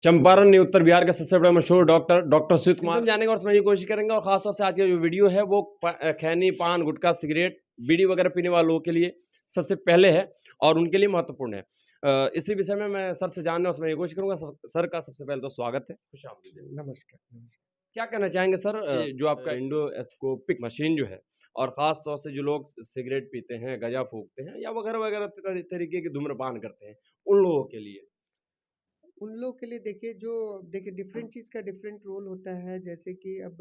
चंपारण ने उत्तर बिहार के सबसे बड़े मशहूर डॉक्टर सुजीत कुमार जाने का और समझने की कोशिश करेंगे। और खासतौर से आज का जो वीडियो है वो खैनी, पान, गुटखा, सिगरेट, बीड़ी वगैरह पीने वालों के लिए सबसे पहले है और उनके लिए महत्वपूर्ण है। इसी विषय में मैं सर से जानने और समझने की कोशिश करूंगा। सर का सबसे पहले तो स्वागत है। नमस्कार। क्या कहना चाहेंगे सर, जो आपका इंडोस्कोपिक मशीन जो है और खास तौर से जो लोग सिगरेट पीते हैं, गजा फूकते हैं या वगैरह वगैरह तरीके के धूम्रपान करते हैं, उन लोगों के लिए उन लोग के लिए देखिए डिफरेंट चीज़ का डिफरेंट रोल होता है। जैसे कि अब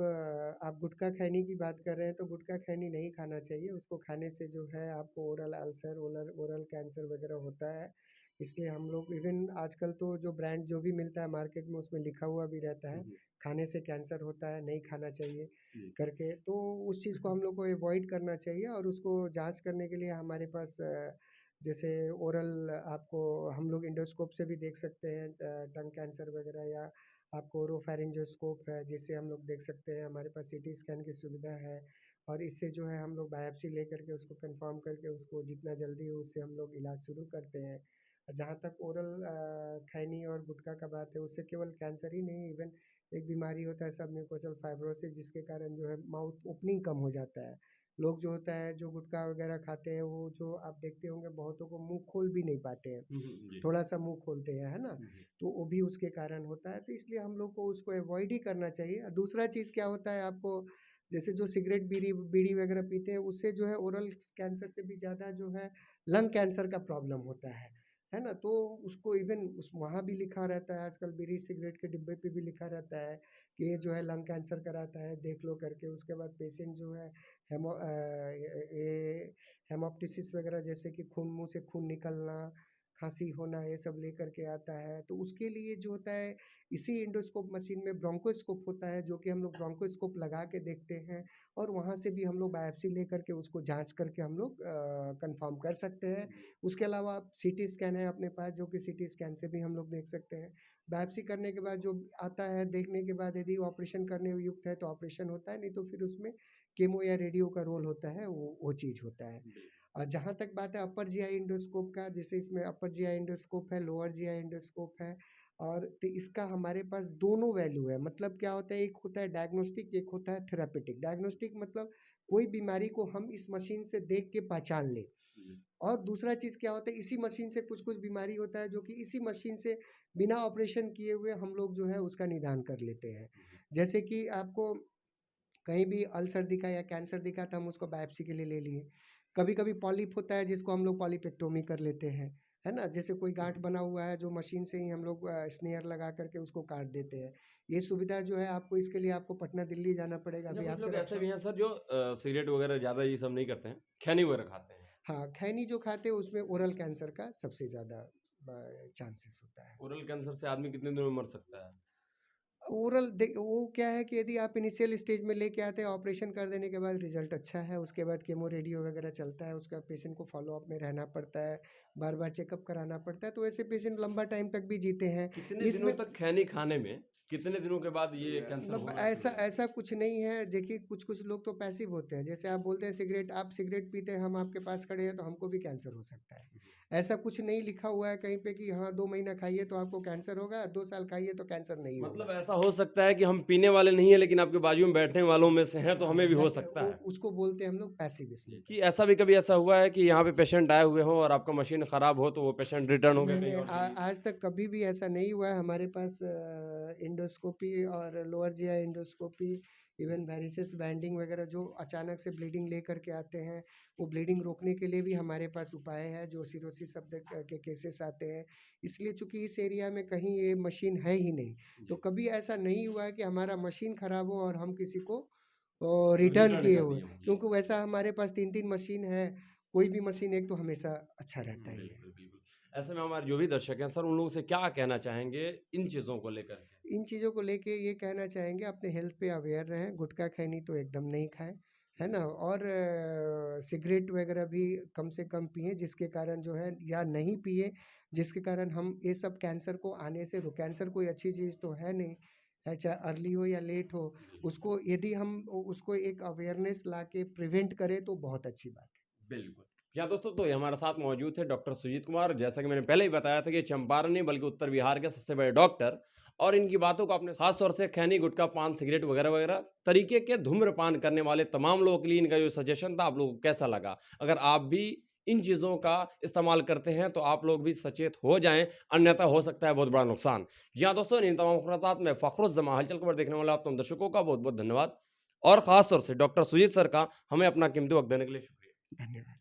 आप गुटखा खैनी की बात कर रहे हैं तो गुटखा खैनी नहीं खाना चाहिए। उसको खाने से जो है आपको ओरल अल्सर, ओरल कैंसर वगैरह होता है। इसलिए हम लोग इवन आजकल तो जो ब्रांड जो भी मिलता है मार्केट में उसमें लिखा हुआ भी रहता है, खाने से कैंसर होता है, नहीं खाना चाहिए करके। तो उस चीज़ को हम लोग को अवॉइड करना चाहिए और उसको जाँच करने के लिए हमारे पास जैसे ओरल आपको हम लोग इंडोस्कोप से भी देख सकते हैं, टंग कैंसर वगैरह, या आपको ओरोफैरिंजोस्कोप है जिससे हम लोग देख सकते हैं। हमारे पास सीटी स्कैन की सुविधा है और इससे जो है हम लोग बायोप्सी लेकर के उसको कंफर्म करके उसको जितना जल्दी हो उससे हम लोग इलाज शुरू करते हैं। जहाँ तक ओरल खैनी और गुटखा का बात है, उससे केवल कैंसर ही नहीं, इवन एक बीमारी होता है सब म्यूकोसल फाइब्रोसिस, जिसके कारण जो है माउथ ओपनिंग कम हो जाता है। लोग जो होता है जो गुटखा वगैरह खाते हैं वो जो आप देखते होंगे बहुतों को मुंह खोल भी नहीं पाते हैं, थोड़ा सा मुंह खोलते हैं, है ना। तो वो भी उसके कारण होता है। तो इसलिए हम लोग को उसको अवॉइड ही करना चाहिए। दूसरा चीज़ क्या होता है, आपको जैसे जो सिगरेट बीड़ी बीड़ी वगैरह पीते हैं उससे जो है ओरल कैंसर से भी ज़्यादा जो है लंग कैंसर का प्रॉब्लम होता है ना। तो उसको इवन उस वहाँ भी लिखा रहता है, आजकल बीड़ी सिगरेट के डिब्बे पे भी लिखा रहता है कि ये जो है लंग कैंसर कराता है, देख लो करके। उसके बाद पेशेंट जो है ये हेमोप्टिसिस वगैरह, जैसे कि खून, मुंह से खून निकलना, खांसी होना, ये सब लेकर के आता है। तो उसके लिए जो होता है इसी इंडोस्कोप मशीन में ब्रोंकोस्कोप होता है, जो कि हम लोग ब्रोंकोस्कोप लगा के देखते हैं और वहाँ से भी हम लोग बायोप्सी लेकर के उसको जांच करके हम लोग कंफर्म कर सकते हैं। उसके अलावा सीटी स्कैन है अपने पास, जो कि सीटी स्कैन से भी हम लोग देख सकते हैं। बायोप्सी करने के बाद जो आता है, देखने के बाद यदि ऑपरेशन करने युक्त है तो ऑपरेशन होता है, नहीं तो फिर उसमें केमो या रेडियो का रोल होता है, वो चीज़ होता है। और जहाँ तक बात है अपर जीआई इंडोस्कोप का, जैसे इसमें अपर जीआई इंडोस्कोप है, लोअर जीआई इंडोस्कोप है। और तो इसका हमारे पास दोनों वैल्यू है। मतलब क्या होता है, एक होता है डायग्नोस्टिक, एक होता है थेरापेटिक। डायग्नोस्टिक मतलब कोई बीमारी को हम इस मशीन से देख के पहचान ले, और दूसरा चीज़ क्या होता है, इसी मशीन से कुछ कुछ बीमारी होता है जो कि इसी मशीन से बिना ऑपरेशन किए हुए हम लोग जो है उसका निदान कर लेते हैं। जैसे कि आपको कहीं भी अल्सर दिखा या कैंसर दिखा तो हम उसको बायोप्सी के लिए ले लिए। कभी कभी पॉलिप होता है जिसको हम लोग पॉलिपेक्टोमी कर लेते हैं, है ना। जैसे कोई गांठ बना हुआ है जो मशीन से ही हम लोग स्नेयर लगा करके उसको काट देते हैं। ये सुविधा जो है आपको, इसके लिए आपको पटना दिल्ली जाना पड़ेगा। अच्छा, अभी कुछ लोग आपके ऐसे भी हैं सर जो सिगरेट वगैरह ज़्यादा ये सब नहीं करते हैं, खैनी वगैरह खाते हैं। हाँ, खैनी जो खाते हैं उसमें ओरल कैंसर का सबसे ज़्यादा चांसेस होता है। ओरल कैंसर से आदमी कितने दिनों में मर सकता है? वो क्या है कि यदि आप इनिशियल स्टेज में लेके आते हैं, ऑपरेशन कर देने के बाद रिजल्ट अच्छा है, उसके बाद केमो रेडियो वगैरह चलता है, उसका पेशेंट को फॉलो अप में रहना पड़ता है, बार बार चेकअप कराना पड़ता है, तो ऐसे पेशेंट लंबा टाइम तक भी जीते हैं। कितने दिनों इसमें तक खैनी खाने में, कितने दिनों के बाद ये कैंसर मतलब होना ऐसा शुरू होता ऐसा कुछ नहीं है। देखिए कुछ कुछ लोग तो पैसिव होते हैं। जैसे आप बोलते हैं सिगरेट, आप सिगरेट पीते हैं, हम आपके पास खड़े हैं तो हमको भी कैंसर हो सकता है। ऐसा कुछ नहीं लिखा हुआ है कहीं पे कि हाँ 2 महीना खाइए तो आपको कैंसर होगा, 2 साल खाइए तो कैंसर नहीं मतलब होगा। ऐसा हो सकता है कि हम पीने वाले नहीं है लेकिन आपके बाजू में बैठने वालों में से हैं तो हाँ, हमें भी हो दैट सकता वो है। उसको बोलते हैं हम लोग पैसिव जी, स्मोकर। कि ऐसा भी कभी ऐसा हुआ है कि यहाँ पे पेशेंट आए हुए हों और आपका मशीन खराब हो तो वो पेशेंट रिटर्न हो गया नहीं कहीं नहीं, और के लिए? आज तक कभी भी ऐसा नहीं हुआ है। हमारे पास इंडोस्कोपी और lower GI endoscopy, even varices banding वगैरह, जो अचानक से ब्लीडिंग लेकर के आते हैं, वो ब्लीडिंग रोकने के लिए भी हमारे पास उपाय है। जो सिरोसिस शब्द के केसेस आते हैं, इसलिए चूंकि इस एरिया में कहीं ये मशीन है ही नहीं, तो कभी ऐसा नहीं हुआ है कि हमारा मशीन खराब हो और हम किसी को रिटर्न रिटर्न किए कर हुए। दिया हूँ जी। क्योंकि वैसा हमारे पास 3 3 मशीन है। कोई भी मशीन एक तो हमेशा अच्छा रहता ही है। बिल्कुल, बिल्कुल। ऐसे में हमारे जो भी दर्शक हैं सर, उन लोगों से क्या कहना चाहेंगे इन चीज़ों को लेकर के? इन चीज़ों को लेके ये कहना चाहेंगे, अपने हेल्थ पे अवेयर रहें। गुटखा खैनी तो एकदम नहीं खाएं, है ना। और सिगरेट वगैरह भी कम से कम पिएं, जिसके कारण जो है, या नहीं पिए जिसके कारण हम ये सब कैंसर को आने से कैंसर कोई अच्छी चीज़ तो है नहीं, है चाहे अर्ली हो या लेट हो। जी, उसको यदि हम उसको एक अवेयरनेस ला के प्रिवेंट करें तो बहुत अच्छी बात है। बिल्कुल। या दोस्तों, तो ये हमारे साथ मौजूद थे डॉक्टर सुजीत कुमार। जैसा कि मैंने पहले ही बताया था कि चंपारण नहीं बल्कि उत्तर बिहार के सबसे बड़े डॉक्टर और इनकी बातों को अपने खास तौर से खैनी, गुटखा, पान, सिगरेट वगैरह वगैरह तरीके के धूम्रपान करने वाले तमाम लोगों के लिए इनका जो सजेशन था आप लोगों को कैसा लगा? अगर आप भी इन चीज़ों का इस्तेमाल करते हैं तो आप लोग भी सचेत हो जाएँ, अन्यथा हो सकता है बहुत बड़ा नुकसान। जी हाँ दोस्तों, इन तमाम खुलासात में फ़खरुज़्ज़मा हलचल खबर देखने वाले आप तमाम दर्शकों का बहुत-बहुत धन्यवाद और ख़ास तौर से डॉक्टर सुजीत सर का हमें अपना कीमती वक़्त देने के लिए शुक्रिया। धन्यवाद।